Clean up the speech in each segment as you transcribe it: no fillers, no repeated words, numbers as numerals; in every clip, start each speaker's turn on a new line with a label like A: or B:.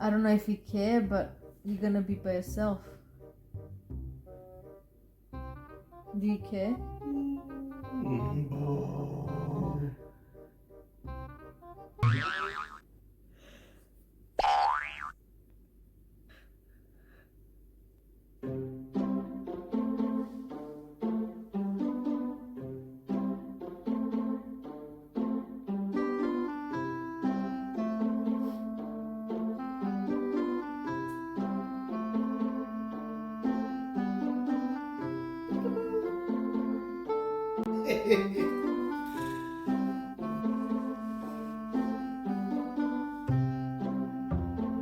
A: I don't know if you care, but you're gonna be by yourself. Do you care?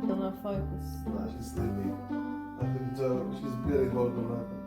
A: Don't focus.
B: Nah, she's sleeping. I can tell she's barely holding on.